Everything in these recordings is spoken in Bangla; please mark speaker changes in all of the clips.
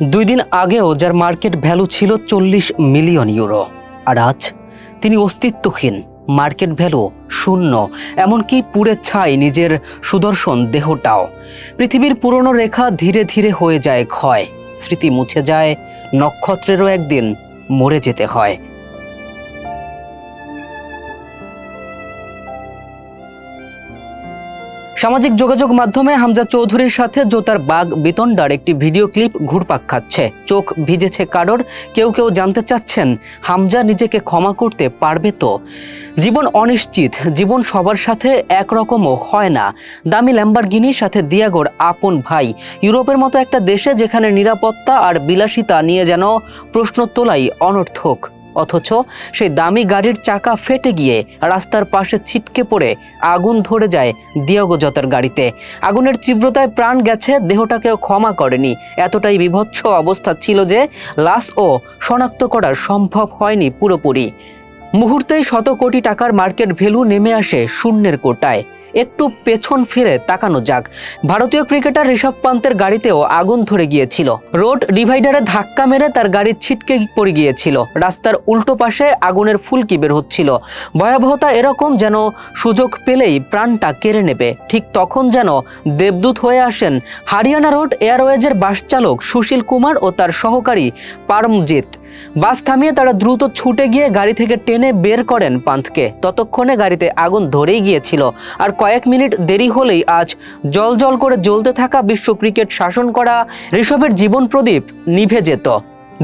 Speaker 1: 2 দিন আগেও যার মার্কেট ভ্যালু ছিল 40 মিলিয়ন ইউরো, আর আজ তিনি অস্তিত্বহীন, মার্কেট ভ্যালু শূন্য, এমনকি পুড়ে ছাই নিজের সুদর্শন দেহটাও। পৃথিবীর পুরনো রেখা ধীরে ধীরে হয়ে যায় ক্ষয়, স্মৃতি মুছে যায়, নক্ষত্রেরও একদিন মরে যেতে হয়। সামাজিক যোগাযোগ মাধ্যমে হামজা চৌধুরীর সাথে জোতার বাগ বিতণ্ডার একটি ভিডিও ক্লিপ ঘুরপাক খাচ্ছে। চোখ ভিজেছে কারোর, কেউ কেউ জানতে চাচ্ছেন হামজা নিজেকে ক্ষমা করতে পারবে তো? জীবন অনিশ্চিত, জীবন সবার সাথে একরকমও হয় না। দামি ল্যাম্বরগিনির সাথে দিয়াগোর আপন ভাই, ইউরোপের মতো একটা দেশে যেখানে নিরাপত্তা আর বিলাসিতা নিয়ে যেন প্রশ্ন তোলাই অনর্থক, অথচ সেই দামি গাড়ির চাকা ফেটে গিয়ে রাস্তার পাশে ছিটকে পড়ে আগুন ধরে যায় দিয়াগো জতার গাড়িতে। আগুনের তীব্রতায় প্রাণ গেছে, দেহটাকেও ক্ষমা করেনি। এতটাই বিভৎস অবস্থা ছিল যে লাশও শনাক্ত করা সম্ভব হয়নি পুরোপুরি। মুহূর্তেই শত কোটি টাকার মার্কেট ভ্যালু নেমে আসে শূন্যের কোটায়। একটু পেছন ফিরে তাকানো যাক, ভারতীয় ক্রিকেটার ঋষভ পান্তের গাড়িতেও আগুন ধরে গিয়েছিল। রোড ডিভাইডারে ধাক্কা মেরে তার গাড়ি ছিটকে পড়ে গিয়েছিল। রাস্তার উল্টো পাশে আগুনের ফুলকি বের হচ্ছিল। ভয়াবহতা এরকম যেন সুযোগ পেলেই প্রাণটা কেড়ে নেবে। ঠিক তখন যেন দেবদূত হয়ে আসেন হরিয়ানা রোড এয়ারওয়েজের বাস চালক সুশীল কুমার ও তার সহকারী পারমজিৎ। বাস থামিয়ে তারা দ্রুত ছুটে গিয়ে গাড়ি থেকে টেনে বের করেন পান্থকে। ততক্ষণে গাড়িতে আগুন ধরেই গিয়েছিল, আর কয়েক মিনিট দেরি হলেই আজ জল করে জ্বলতে থাকা বিশ্ব ক্রিকেট শাসন করা ঋষভের জীবন প্রদীপ নিভে যেত।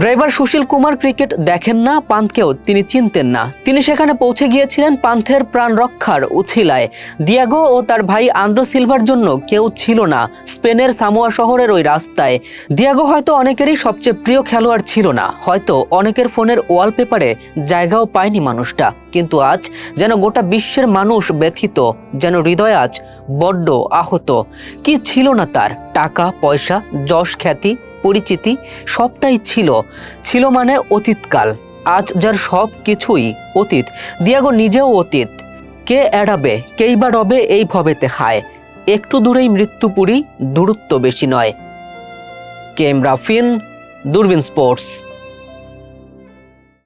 Speaker 1: ড্রাইভার সুশীল কুমার ক্রিকেট দেখেন না, পান্থকেও তিনি চিনতেন না। তিনি সেখানে পৌঁছে গিয়েছিলেন পান্থের প্রাণ রক্ষার উছিলায়। দিয়াগো ও তার ভাই আন্দ্রে সিলভার জন্য কেউ ছিল না স্পেনের সামোয়া শহরের ওই রাস্তায়। দিয়াগো হয়তো অনেকেরই সবচেয়ে প্রিয় খেলোয়াড় ছিল না, হয়তো অনেকের ফোনের ওয়ালপেপারে জায়গাও পায়নি মানুষটা, কিন্তু আজ যেন গোটা বিশ্বের মানুষ ব্যথিত, যেন হৃদয় আজ বড্ড আহত। কি ছিল না তার? টাকা পয়সা, যশ খ্যাতি, পরিচিতি, সবটাই ছিল মানে অতীতকাল। আজ যার সব কিছুই অতীত, দিয়াগো নিজেও অতীত। কে এড়াবে, কেই বা রবে এই ভবেতে হায়। একটু দূরেই মৃত্যুপুরী, দূরত্ব বেশি নয়। কেম রাফিন, দূরবীন স্পোর্টস।